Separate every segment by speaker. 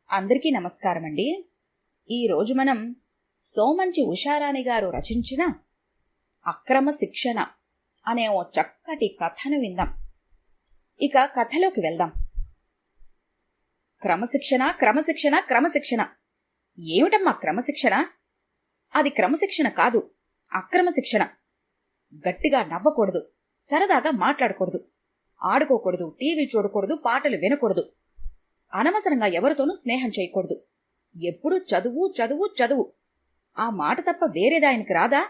Speaker 1: అందరికీ నమస్కారమండి. ఈరోజు మనం సోమంచి ఉషారాణి గారు రచించిన అక్రమ శిక్షణ అనే ఓ చక్కటి కథను విందాం. ఇక కథలోకి వెళ్దాం. క్రమశిక్షణ క్రమశిక్షణ క్రమశిక్షణ. ఏమిటమ్మా క్రమశిక్షణ? అది క్రమశిక్షణ కాదు, అక్రమ శిక్షణ. గట్టిగా నవ్వకూడదు, సరదాగా మాట్లాడకూడదు, ఆడుకోకూడదు, టీవీ చూడకూడదు, పాటలు వినకూడదు, అనవసరంగా ఎవరితోనూ స్నేహం చేయకూడదు. ఎప్పుడూ చదువు చదువు చదువు. ఆ మాట తప్ప వేరేది ఆయనకి రాదా?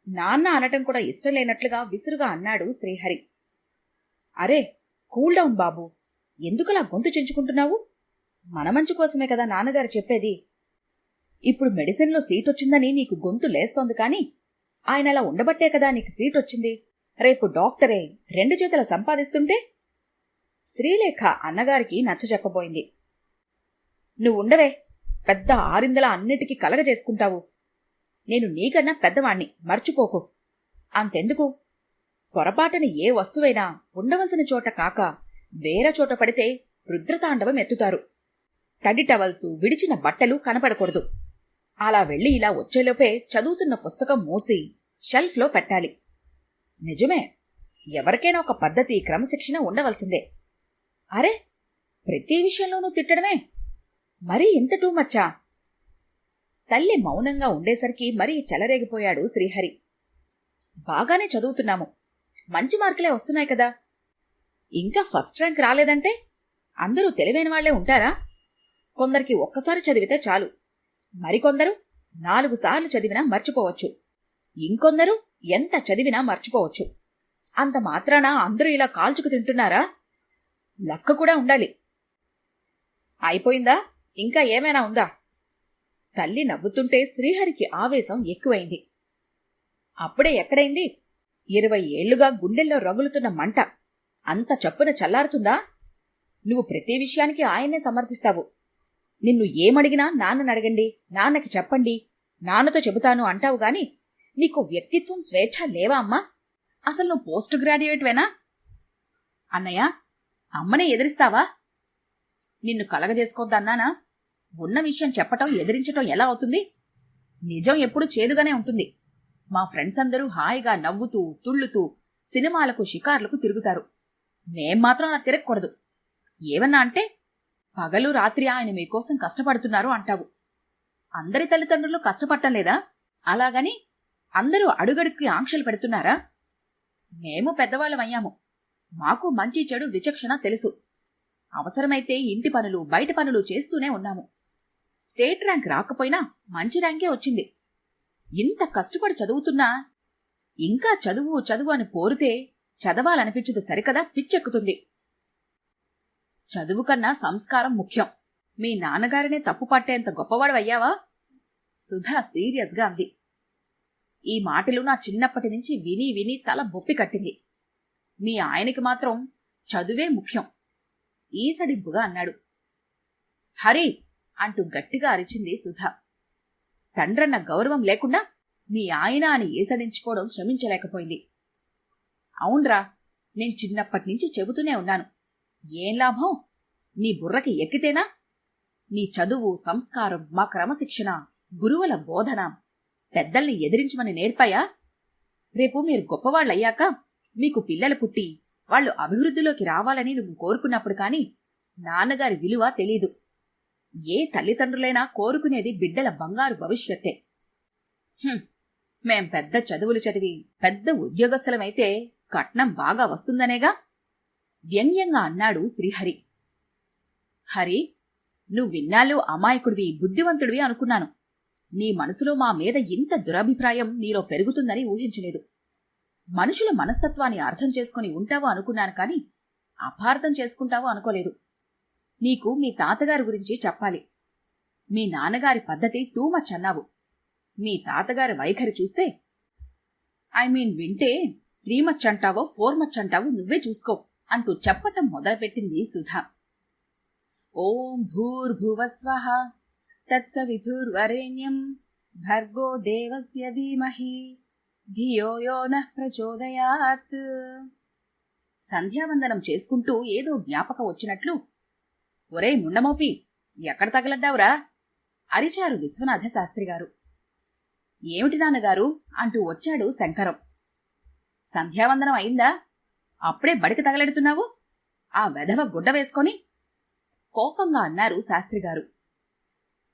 Speaker 1: నాన్న అనటం కూడా ఇష్టం లేనట్లుగా విసురుగా అన్నాడు శ్రీహరి. అరే, కూల్ డౌన్ బాబు, ఎందుకలా గొంతు చించుకుంటున్నావు? మన మంచి కోసమే కదా నాన్నగారు చెప్పేది. ఇప్పుడు మెడిసిన్లో సీటొచ్చిందని నీకు గొంతు లేస్తోంది, కాని ఆయన అలా ఉండబట్టే కదా నీకు సీటొచ్చింది. రేపు డాక్టరే 2 చేతుల సంపాదిస్తుంటే? శ్రీలేఖ అన్నగారికి నచ్చజెప్పబోయింది. నువ్వుండవే, పెద్ద ఆరిందల అన్నిటికీ కలగజేసుకుంటావు. నేను నీకన్నా పెద్దవాణ్ణి, మర్చిపోకు. అంతెందుకు, పొరపాటుని ఏ వస్తువైనా ఉండవలసిన చోట కాక వేరే చోట పడితే రుద్రతాండవం ఎత్తుతారు. తడి టవల్సు, విడిచిన బట్టలు కనపడకూడదు. అలా వెళ్ళి ఇలా వచ్చేలోపే చదువుతున్న పుస్తకం మూసి షెల్ఫ్లో పెట్టాలి. నిజమే, ఎవరికైనా ఒక పద్ధతి, క్రమశిక్షణ ఉండవలసిందే. అరే, ప్రతి విషయంలోనూ తిట్టడమే, మరీ ఇంత టూ మచ్చా? తల్లి మౌనంగా ఉండేసరికి మరీ చెలరేగిపోయాడు శ్రీహరి. బాగానే చదువుతున్నాము, మంచి మార్కులే వస్తున్నాయి కదా. ఇంకా ఫస్ట్ ర్యాంక్ రాలేదంటే అందరూ తెలివైన వాళ్లే ఉంటారా? కొందరికి ఒక్కసారి చదివితే చాలు, మరికొందరు 4 సార్లు చదివినా మర్చిపోవచ్చు, ఇంకొందరు ఎంత చదివినా మర్చిపోవచ్చు. అంత మాత్రాన అందరూ ఇలా కాల్చుకు తింటున్నారా? లెక్క కూడా ఉండాలి. అయిపోయిందా? ఇంకా ఏమైనా ఉందా? తల్లి నవ్వుతుంటే శ్రీహరికి ఆవేశం ఎక్కువైంది. అప్పుడే ఎక్కడైంది? 20 ఏళ్లుగా గుండెల్లో రగులుతున్న మంట అంత చప్పున చల్లారుతుందా? నువ్వు ప్రతి విషయానికి ఆయన్నే సమర్థిస్తావు. నిన్ను ఏమడిగినా నాన్ననడగండి, నాన్నకి చెప్పండి, నాన్నతో చెబుతాను అంటావు గాని నీకు వ్యక్తిత్వం, స్వేచ్ఛ లేవా అమ్మా? అసలు నువ్వు పోస్ట్ గ్రాడ్యుయేట్వేనా? అన్నయ్య, అమ్మనే ఎదిరిస్తావా? నిన్ను కలగజేసుకోవద్దన్నానా? ఉన్న విషయం చెప్పటం, ఎదిరించటం ఎలా అవుతుంది? నిజం ఎప్పుడు చేదుగానే ఉంటుంది. మా ఫ్రెండ్స్ అందరూ హాయిగా నవ్వుతూ తుళ్ళుతూ సినిమాలకు, షికార్లకు తిరుగుతారు. మేం మాత్రం అలా తిరగకూడదు. ఏమన్నా అంటే పగలు రాత్రి ఆయన మీకోసం కష్టపడుతున్నారు అంటావు. అందరి తల్లిదండ్రులు కష్టపడటం లేదా? అలాగని అందరూ అడుగడుక్కి ఆంక్షలు పెడుతున్నారా? మేము పెద్దవాళ్ళమయ్యాము, మాకు మంచి చెడు విచక్షణ తెలుసు. అవసరమైతే ఇంటి పనులు, బయట పనులు చేస్తూనే ఉన్నాము. స్టేట్ ర్యాంక్ రాకపోయినా మంచి ర్యాంకే వచ్చింది. ఇంత కష్టపడి చదువుతున్నా ఇంకా చదువు చదువు అని పోరితే చదవాలనిపించదు సరికదా, పిచ్చెక్కుతుంది. చదువు కన్నా సంస్కారం ముఖ్యం. మీ నాన్నగారినే తప్పు పట్టేంత గొప్పవాడవయ్యావా? సుధా సీరియస్గా అంది. ఈ మాటలు నా చిన్నప్పటి నుంచి విని విని తల బొప్పి కట్టింది. మీ ఆయనకి మాత్రం చదువే ముఖ్యం, ఈసడింపుగా అన్నాడు. హరి అంటూ గట్టిగా అరిచింది సుధా. తండ్రన్న గౌరవం లేకుండా మీ ఆయన అని ఏసడించుకోవడం క్షమించలేకపోయింది. అవునరా, నేను చిన్నప్పటినుంచి చెబుతూనే ఉన్నాను. ఏం లాభం? నీ బుర్రకి ఎక్కితేనా? నీ చదువు, సంస్కారం, మా క్రమశిక్షణ, గురువుల బోధన పెద్దల్ని ఎదిరించమని నేర్పాయా? రేపు మీరు గొప్పవాళ్లయ్యాక మీకు పిల్లలు పుట్టి వాళ్లు అభివృద్ధిలోకి రావాలని నువ్వు కోరుకున్నప్పుడు కాని నాన్నగారి విలువ తెలీదు. ఏ తల్లిదండ్రులైనా కోరుకునేది బిడ్డల బంగారు భవిష్యత్తే. మేం పెద్ద చదువులు చదివి పెద్ద ఉద్యోగస్తులమైతే కట్నం బాగా వస్తుందనేగా వ్యంగ్యంగా అన్నాడు శ్రీహరి. హరి, నువ్విన్నాళ్ళు అమాయకుడివి, బుద్ధివంతుడివి అనుకున్నాను. నీ మనసులో మా మీద ఇంత దురభిప్రాయం నీలో పెరుగుతుందని ఊహించలేదు. మనుషుల మనస్తత్వాన్ని అర్థం చేసుకుని ఉంటావు అనుకున్నాను కాని అపార్థం చేసుకుంటావు అనుకోలేదు. నీకు మీ తాతగారి గురించి చెప్పాలి. మీ నాన్నగారి పద్ధతి టూ మచ్ అన్నావు. మీ తాతగారి వైఖరి చూస్తే వింటే 3 మచ్ అంటావో 4 మచ్ అంటావో నువ్వే చూసుకో అంటూ చెప్పటం మొదలుపెట్టింది సుధా. ఓం భూర్భువస్వః తత్సవితుర్వరేణ్యం భర్గో దేవస్య ధీమహి ధియో యో నః ప్రచోదయాత్. సంధ్యావందనం చేసుకుంటూ ఏదో జ్ఞాపకం వచ్చినట్లు, ఒరే ముండమోపి, ఎక్కడ తగలడ్డావురా అరిచారు విశ్వనాథ శాస్త్రిగారు. ఏమిటి నాన్నగారు అంటూ వచ్చాడు శంకరం. సంధ్యావందనం అయిందా? అప్పుడే బడికి తగలెడుతున్నావు? ఆ వెధవ గుడ్డ వేసుకొని కోపంగా అన్నారు శాస్త్రిగారు.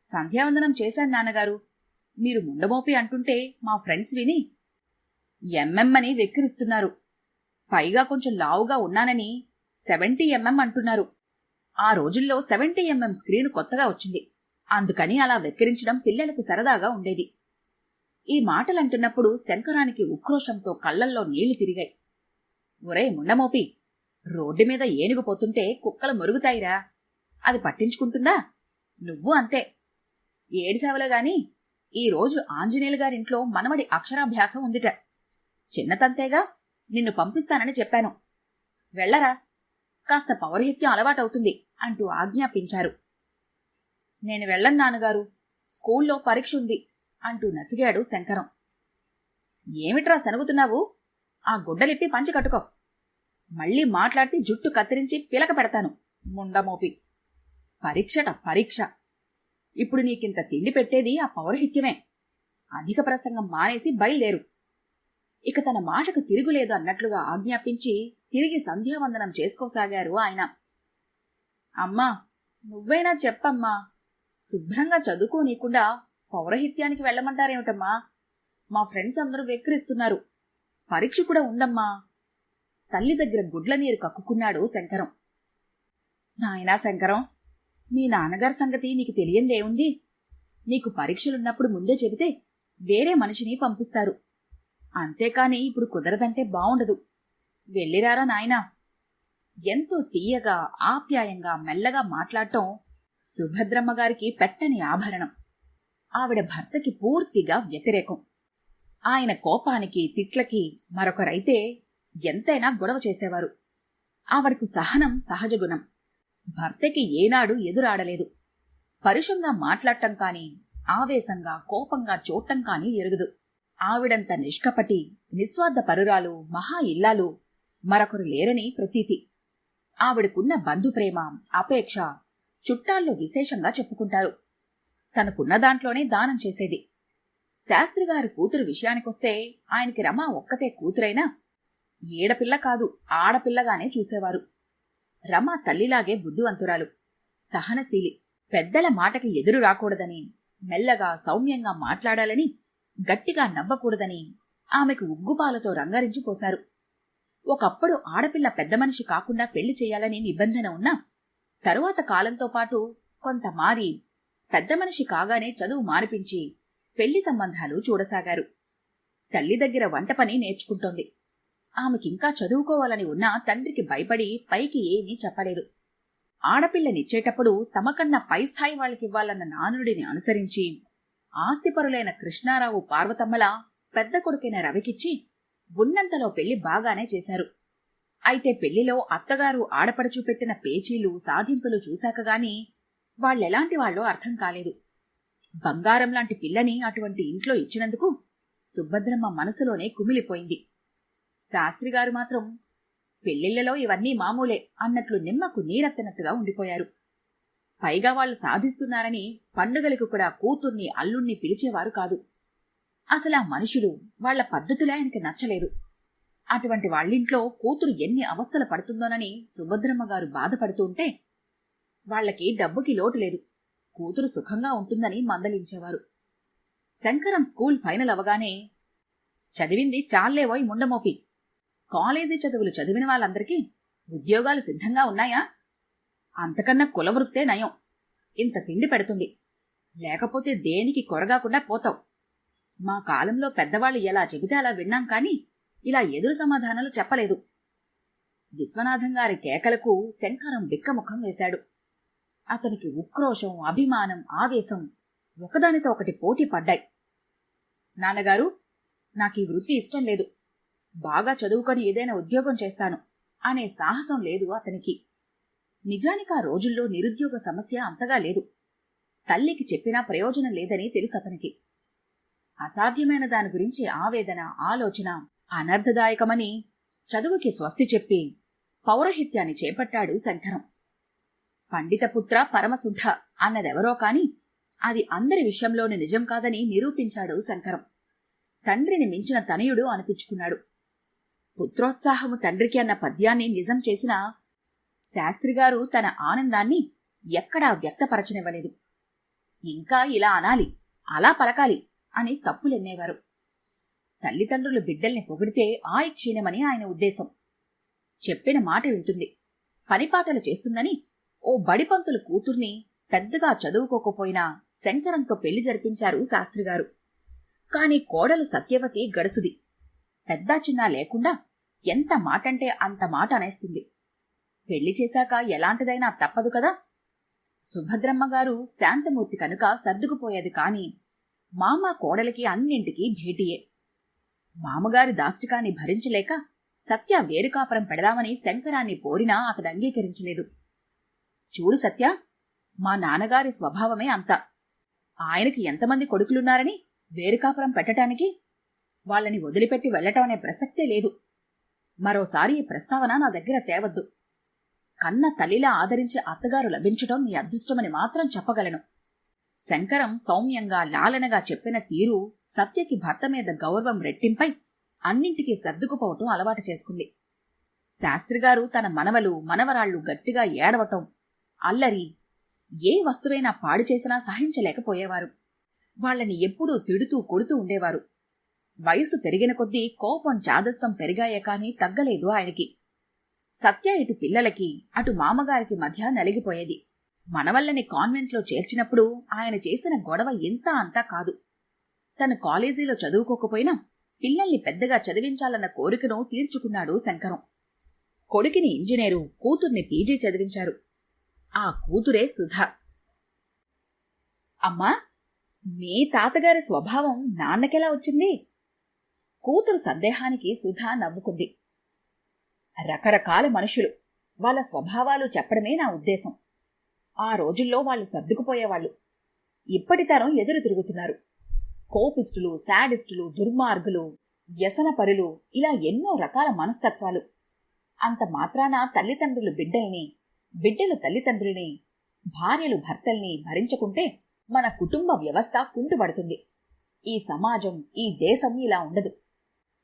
Speaker 1: సంధ్యావందనం చేశాను నాన్నగారు. మీరు ముండమోపి అంటుంటే మా ఫ్రెండ్స్ విని ఎంఎం అని వెక్కిరిస్తున్నారు. పైగా కొంచెం లావుగా ఉన్నానని 70mm అంటున్నారు. ఆ రోజుల్లో 70mm స్క్రీన్ కొత్తగా వచ్చింది. అందుకని అలా వెక్కిరించడం పిల్లలకు సరదాగా ఉండేది. ఈ మాటలంటున్నప్పుడు శంకరానికి ఉక్రోషంతో కళ్లల్లో నీళ్లు తిరిగాయి. ఒరే ముండమోపి, రోడ్డు మీద ఏనుగు పోతుంటే కుక్కలు మొరుగుతాయిరా, అది పట్టించుకుంటుందా? నువ్వు అంతే. ఏడిసేవలే గాని ఈరోజు ఆంజనేయులు గారింట్లో మనవడి అక్షరాభ్యాసం ఉందిట. చిన్నతంతేగా, నిన్ను పంపిస్తానని చెప్పాను. వెళ్లరా, కాస్త పౌరహిత్యం అలవాటవుతుంది అంటూ ఆజ్ఞాపించారు. నేను వెళ్ళను నాన్నగారు, స్కూల్లో పరీక్ష ఉంది అంటూ నసిగాడు శంకరం. ఏమిట్రా సనుగుతున్నావు? ఆ గుడ్డలిప్పి పంచి కట్టుకో. మళ్లీ మాట్లాడితే జుట్టు కత్తిరించి పిలక పెడతాను ముండమోపి. పరీక్షట పరీక్ష. ఇప్పుడు నీకింత తిండి పెట్టేది ఆ పౌరహిత్యమే. అధిక ప్రసంగం మానేసి బయలుదేరు. ఇక తన మాటకు తిరుగులేదు అన్నట్లుగా ఆజ్ఞాపించి తిరిగి సంధ్యావందనం చేసుకోసాగారు ఆయన. అమ్మా, నువ్వైనా చెప్పమ్మా, శుభ్రంగా చదువుకోనీకుండా పౌరహిత్యానికి వెళ్లమంటారేమిటమ్మా? మా ఫ్రెండ్స్ అందరూ వెక్కిరిస్తున్నారు. పరీక్ష కూడా ఉందమ్మా. తల్లి దగ్గర గుడ్ల నీరు కక్కుకున్నాడు శంకరం. నాయనా శంకరం, మీ నాన్నగారి సంగతి నీకు తెలియందేముంది? నీకు పరీక్షలున్నప్పుడు ముందే చెబితే వేరే మనిషిని పంపిస్తారు. అంతేకాని ఇప్పుడు కుదరదంటే బావుండదు. వెళ్ళిరారా నాయనా. ఎంతో తీయగా ఆప్యాయంగా మెల్లగా మాట్లాడటం సుభద్రమ్మగారికి పెట్టని ఆభరణం. ఆవిడ భర్తకి పూర్తిగా వ్యతిరేకం. ఆయన కోపానికి తిట్లకి మరొకరైతే ఎంతైనా గొడవ చేసేవారు. ఆవిడకు సహనం సహజగుణం. భర్తకి ఏనాడు ఎదురాడలేదు. పరుషంగా మాట్లాడటం కాని, ఆవేశంగా కోపంగా చూడటం కాని ఎరుగదు. ఆవిడంత నిష్కపటి, నిస్వార్థ పరురాలు, మహా ఇల్లాలు మరొకరు లేరని ప్రతీతి. ఆవిడకున్న బంధుప్రేమ, అపేక్ష చుట్టాల్లో విశేషంగా చెప్పుకుంటారు. తనకున్న దాంట్లోనే దానం చేసేది. శాస్త్రిగారి కూతురు విషయానికొస్తే ఆయనకి రమ ఒక్కతే కూతురైనా ఏడపిల్ల కాదు, ఆడపిల్లగానే చూసేవారు. రమ తల్లిలాగే బుద్ధివంతురాలు, సహనశీలి. పెద్దల మాటకి ఎదురు రాకూడదని, మెల్లగా సౌమ్యంగా మాట్లాడాలని, గట్టిగా నవ్వకూడదని ఆమెకు ఉగ్గుపాలతో రంగరించిపోశారు. ఒకప్పుడు ఆడపిల్ల పెద్ద మనిషి కాకుండా పెళ్లి చేయాలని నిబంధన ఉన్నా తరువాత కాలంతో పాటు కొంత మారి పెద్ద మనిషి కాగానే చదువు మానిపించి పెళ్లి సంబంధాలు చూడసాగారు. తల్లి దగ్గర వంట పని నేర్చుకుంటోంది. ఆమెకింకా చదువుకోవాలని ఉన్నా తండ్రికి భయపడి పైకి ఏమీ చెప్పలేదు. ఆడపిల్లనిచ్చేటప్పుడు తమకన్నా పై స్థాయి వాళ్ళకివ్వాలన్న నానుడిని అనుసరించి ఆస్తిపరులైన కృష్ణారావు పార్వతమ్మల పెద్ద కొడుకైన రవికిచ్చి ఉన్నంతలో పెళ్లి బాగానే చేశారు. అయితే పెళ్లిలో అత్తగారు ఆడపడుచు పెట్టిన పేచీలు సాధింపులు చూశాకగాని వాళ్ళెలాంటి వాళ్ళో అర్థం కాలేదు. బంగారం లాంటి పిల్లని అటువంటి ఇంట్లో ఇచ్చినందుకు సుభద్రమ్మ మనసులోనే కుమిలిపోయింది. శాస్త్రిగారు మాత్రం పెళ్లిళ్లలో ఇవన్నీ మామూలే అన్నట్లు నిమ్మకు నీరెత్తనట్టుగా ఉండిపోయారు. పైగా వాళ్ళు సాధిస్తున్నారని పండుగలకు కూడా కూతుర్ని అల్లుణ్ణి పిలిచేవారు కాదు. అసలా మనుషులు, వాళ్ల పద్ధతులే ఆయనకి నచ్చలేదు. అటువంటి వాళ్ళింట్లో కూతురు ఎన్ని అవస్థలు పడుతుందోనని సుభద్రమ్మగారు బాధపడుతుంటే వాళ్లకి డబ్బుకి లోటు లేదు, కూతురు సుఖంగా ఉంటుందని మందలించేవారు. శంకరం స్కూల్ ఫైనల్ అవగానే, చదివింది చాలేవోయ్ ముండమోపి, కాలేజీ చదువులు చదివిన వాళ్ళందరికీ ఉద్యోగాలు సిద్ధంగా ఉన్నాయా? అంతకన్నా కులవృత్తే నయం. ఇంత తిండి పెడుతుంది, లేకపోతే దేనికి కొరగాకుండా పోతావు. మా కాలంలో పెద్దవాళ్లు ఎలా చెబితే అలా విన్నాం కాని ఇలా ఎదురు సమాధానాలు చెప్పలేదు. విశ్వనాథం గారి కేకలకు శంకరం బిక్కముఖం వేశాడు. అతనికి ఉక్రోషం, అభిమానం, ఆవేశం ఒకదానితో ఒకటి పోటీ పడ్డాయి. నాన్నగారు, నాకీ వృత్తి ఇష్టం లేదు, బాగా చదువుకొని ఏదైనా ఉద్యోగం చేస్తాను అనే సాహసం లేదు అతనికి. నిజానికి ఆ రోజుల్లో నిరుద్యోగ సమస్య అంతగా లేదు. తల్లికి చెప్పినా ప్రయోజనం లేదని తెలుసతనికి. అసాధ్యమైన దాని గురించి ఆవేదన, ఆలోచన అనర్థదాయకమని చదువుకి స్వస్తి చెప్పి పౌరహిత్యాన్ని చేపట్టాడు శంకరం. పండితపుత్ర పరమశుద్ధ అన్నదెవరో కాని అది అందరి విషయంలోని నిజం కాదని నిరూపించాడు శంకరం. తండ్రిని మించిన తనయుడు అనిపించుకున్నాడు. పుత్రోత్సాహము తండ్రికి అన్న పద్యాన్ని నిజం చేసిన శాస్త్రిగారు తన ఆనందాన్ని ఎక్కడా వ్యక్తపరచనివ్వలేదు. ఇంకా ఇలా అనాలి, అలా పలకాలి అని తప్పులెన్నేవారు. తల్లిదండ్రులు బిడ్డల్ని పొగిడితే క్షీణమని ఆయన ఉద్దేశం. చెప్పిన మాట వింటుంది, పనిపాటలు చేస్తుందని ఓ బడిపంతుల కూతుర్ని పెద్దగా చదువుకోకపోయినా శంకరంతో పెళ్లి జరిపించారు శాస్త్రిగారు. కాని కోడలు సత్యవతి గడుసుది. పెద్దా చిన్నా లేకుండా ఎంత మాటంటే అంత మాట అనేస్తుంది. పెళ్లి చేశాక ఎలాంటిదైనా తప్పదు కదా. సుభద్రమ్మగారు శాంతమూర్తి కనుక సర్దుకుపోయేది కాని మామ కోడలికి అన్నింటికీ భేటీయే. మామగారి దాష్టికాన్ని భరించలేక సత్య వేరుకాపురం పెడదామని శంకరాన్ని పోరినా అతడు అంగీకరించలేదు. చూడు సత్య, మా నాన్నగారి స్వభావమే అంత. ఆయనకి ఎంతమంది కొడుకులున్నారని వేరుకాపురం పెట్టటానికి? వాళ్ళని వదిలిపెట్టి వెళ్లటం అనే ప్రసక్తే లేదు. మరోసారి ఈ ప్రస్తావన నా దగ్గర తేవద్దు. కన్న తల్లిలా ఆదరించే అత్తగారు లభించటం నీ అదృష్టమని మాత్రం చెప్పగలను. శంకరం సౌమ్యంగా లాలనగా చెప్పిన తీరు సత్యకి భర్త మీద గౌరవం రెట్టింపై అన్నింటికీ సర్దుకుపోవటం అలవాటు చేసుకుంది. శాస్త్రిగారు తన మనవలు మనవరాళ్లు గట్టిగా ఏడవటం, అల్లరి, ఏ వస్తువైనా పాడు చేసినా సహించలేకపోయేవారు. వాళ్లని ఎప్పుడూ తిడుతూ కొడుతూ ఉండేవారు. వయసు పెరిగిన కొద్దీ కోపం చాదస్తం పెరిగాయే కాని తగ్గలేదు ఆయనకి. సత్య ఇటు పిల్లలకి అటు మామగారికి మధ్య నలిగిపోయేది. మనవల్లని కాన్వెంట్లో చేర్చినప్పుడు ఆయన చేసిన గొడవ ఇంత అంతా కాదు. తను కాలేజీలో చదువుకోకపోయినా పిల్లల్ని పెద్దగా చదివించాలన్న కోరికను తీర్చుకున్నాడు శంకరం. కొడుకిని ఇంజనీరు, కూతుర్ని పీజీ చదివించారు. ఆ కూతురే సుధా. అమ్మా, మీ తాతగారి స్వభావం నాన్నకెలా వచ్చింది? కూతురు సందేహానికి సుధా నవ్వుకుంది. రకరకాల మనుషులు, వాళ్ళ స్వభావాలు చెప్పడమే నా ఉద్దేశం. ఆ రోజుల్లో వాళ్ళు సర్దుకుపోయేవాళ్లు. ఇప్పటి తరం ఎదురు తిరుగుతున్నారు. కోపిస్టులు, శాడిస్టులు, దుర్మార్గులు, వ్యసనపరులు, ఇలా ఎన్నో రకాల మనస్తత్వాలు. అంత మాత్రాన తల్లిదండ్రులు బిడ్డల్ని, బిడ్డలు తల్లిదండ్రుల్ని, భార్యలు భర్తల్ని భరించుకుంటే మన కుటుంబ వ్యవస్థ కుంటుపడుతుంది. ఈ సమాజం, ఈ దేశం ఇలా ఉండదు.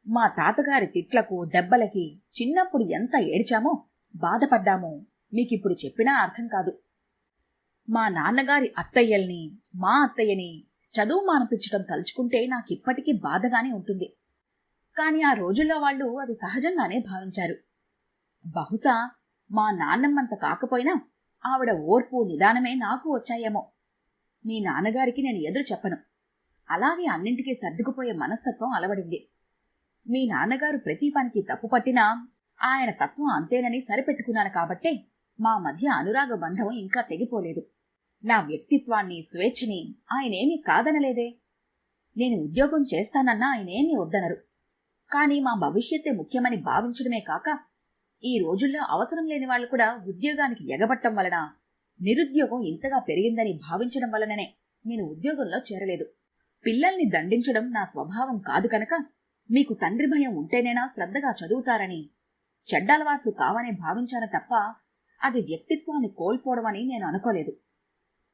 Speaker 1: మా తాతగారి తిట్లకు, దెబ్బలకి చిన్నప్పుడు ఎంత ఏడ్చామో, బాధపడ్డామో మీకిప్పుడు చెప్పినా అర్థం కాదు. మా నాన్నగారి అత్తయ్యల్ని, మా అత్తయ్యని చదువు మానిపించటం తలుచుకుంటే నాకిప్పటికీ బాధగానే ఉంటుంది. కాని ఆ రోజుల్లో వాళ్ళు అది సహజంగానే భావించారు. బహుశా మా నాన్నమ్మంత కాకపోయినా ఆవిడ ఓర్పు, నిదానమే నాకు వచ్చాయేమో. మీ నాన్నగారికి నేను ఎదురు చెప్పను. అలాగే అన్నింటికీ సర్దుకుపోయే మనస్తత్వం అలవడింది. మీ నాన్నగారు ప్రతి పనికి తప్పు పట్టినా ఆయన తత్వం అంతేనని సరిపెట్టుకున్నాను కాబట్టే మా మధ్య అనురాగ బంధం ఇంకా తెగిపోలేదు. నా వ్యక్తిత్వాన్ని, స్వేచ్ఛని ఆయనేమీ కాదనలేదే. నేను ఉద్యోగం చేస్తానన్నా ఆయనేమీ వద్దనరు. కాని మా భవిష్యత్తే ముఖ్యమని భావించడమే కాక ఈ రోజుల్లో అవసరం లేని వాళ్ళు కూడా ఉద్యోగానికి ఎగబట్టం వలన నిరుద్యోగం ఇంతగా పెరిగిందని భావించడం వలననే నేను ఉద్యోగంలో చేరలేదు. పిల్లల్ని దండించడం నా స్వభావం కాదు కనుక మీకు తండ్రి భయం ఉంటేనేనా శ్రద్ధగా చదువుతారని, చెడ్డలవాట్లు కావనే భావించాను తప్ప అది వ్యక్తిత్వాన్ని కోల్పోవడమని నేను అనుకోలేదు.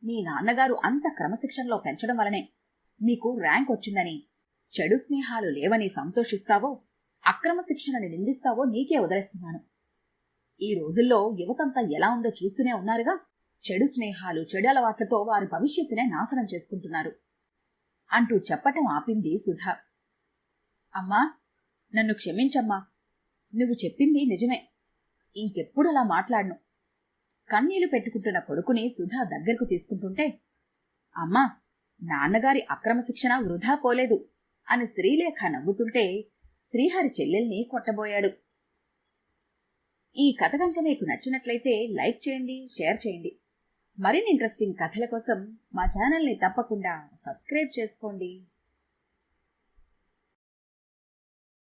Speaker 1: మీ నాన్నగారు అంత క్రమశిక్షణలో పెంచడం వలనే మీకు ర్యాంక్ వచ్చిందని, చెడు స్నేహాలు లేవని సంతోషిస్తావో, అక్రమ శిక్షణని నిందిస్తావో నీకే వదిలేస్తున్నాను. ఈ రోజుల్లో యువతంతా ఎలా ఉందో చూస్తూనే ఉన్నారుగా. చెడు స్నేహాలు, చెడు అలవాట్లతో వారి భవిష్యత్తునే నాశనం చేసుకుంటున్నారు అంటూ చెప్పటం ఆపింది సుధా. అమ్మా, నన్ను క్షమించమ్మా. నువ్వు చెప్పింది నిజమే. ఇంకెప్పుడు అలా మాట్లాడను. కన్నీళ్లు పెట్టుకుంటున్న కొడుకుని సుధా దగ్గరకు తీసుకుంటుంటే, అమ్మా, నాన్నగారి అక్రమ శిక్షణ వృధా పోలేదు అని శ్రీలేఖ నవ్వుతుంటే శ్రీహరి చెల్లెల్ని కొట్టబోయాడు. ఈ కథ కనుక మీకు నచ్చినట్లయితే లైక్ చేయండి, షేర్ చేయండి. మరిన్ని ఇంట్రెస్టింగ్ కథల కోసం మా ఛానల్ని తప్పకుండా సబ్స్క్రైబ్ చేసుకోండి.